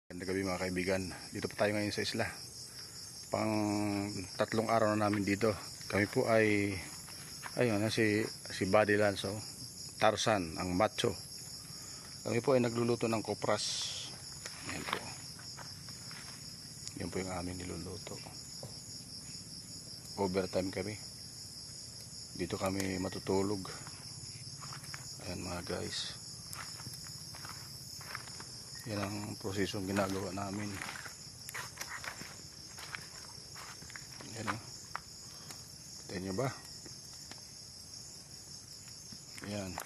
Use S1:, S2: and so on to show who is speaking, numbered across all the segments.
S1: Magandang gabi mga kaibigan. Dito po tayo ngayon sa isla. Pang 3 araw na namin dito. Kami po ay ayun na si Buddy Lanzo, Tarzan, ang macho. Kami po ay nagluluto ng kopras. Yan po. Yan po yung aming niluluto. Overtime kami. Dito kami matutulog. Ayan mga guys. Yan ang prosesong ginagawa namin. Yan o. Tignan nyo ba? Yan.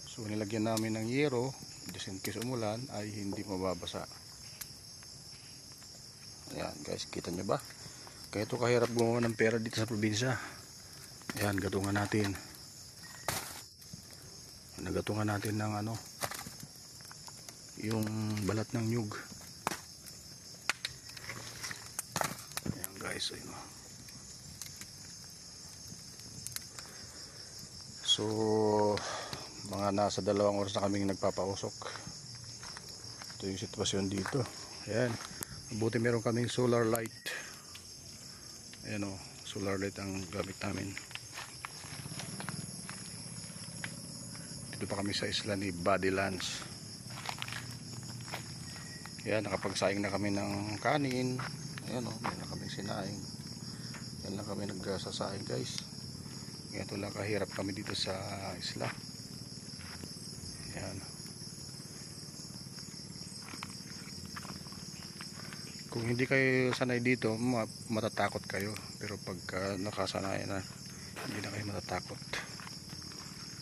S1: So nilagyan namin ng yero just in case umulan ay hindi mababasa. Ayan guys, kita nyo ba? Kaya ito kahirap gumawa ng pera dito sa probinsya. Ayan, gatungan natin. Nagatungan natin ng ano, yung balat ng nyug. Ayan guys, ayun. So mga nasa 2 oras na kaming nagpapausok. Ito yung sitwasyon dito. Ayan, mabuti meron kaming solar light. Ayan o, solar light ang gamit namin. Dito pa kami sa isla ni Buddy Lanzo. Yan, nakapagsaing na kami ng kanin. Ayan o, meron na kami sinaing. Yan lang kami nagsasaing guys. Ganito lang kahirap kami dito sa isla. Yan. Kung hindi kayo sanay dito, matatakot kayo. Pero pagka nakasanayan na, hindi na kayo matatakot.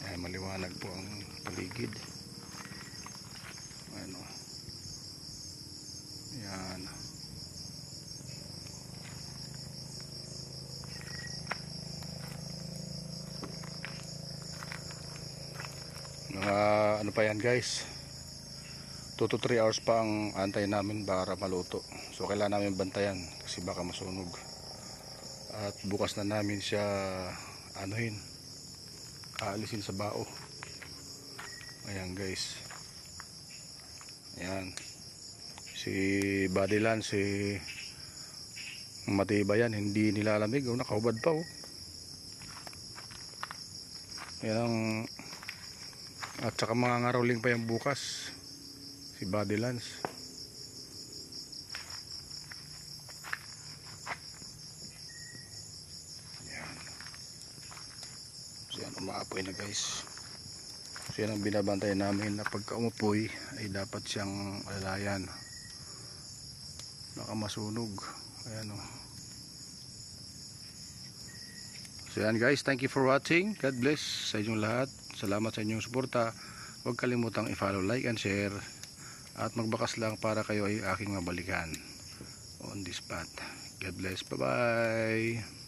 S1: Ayan, maliwanag po ang paligid. Ayan o. Yan. Ano pa yan guys, 2 to 3 hours pa ang antay namin para maluto. So kailangan namin bantayan kasi baka masunog. At bukas na namin siya anuhin, aalisin sa bao. Ayan guys. Ayan. Si Buddy Lanzo, si matibay yan, hindi nilalamig. Nakahubad pa oh. Yan. At saka mga ngaroling pa yung bukas si Buddy Lanzo. Yan. So yan, umaapoy na guys. So yan ang binabantay namin, na pagka umupoy ay dapat siyang alalayan, baka masunog. Ayan o. So yan guys, thank you for watching. God bless sa inyong lahat. Salamat sa inyong suporta. Huwag kalimutang i-follow, like and share. At magbakas lang para kayo ay aking mabalikan on this path. God bless. Bye bye.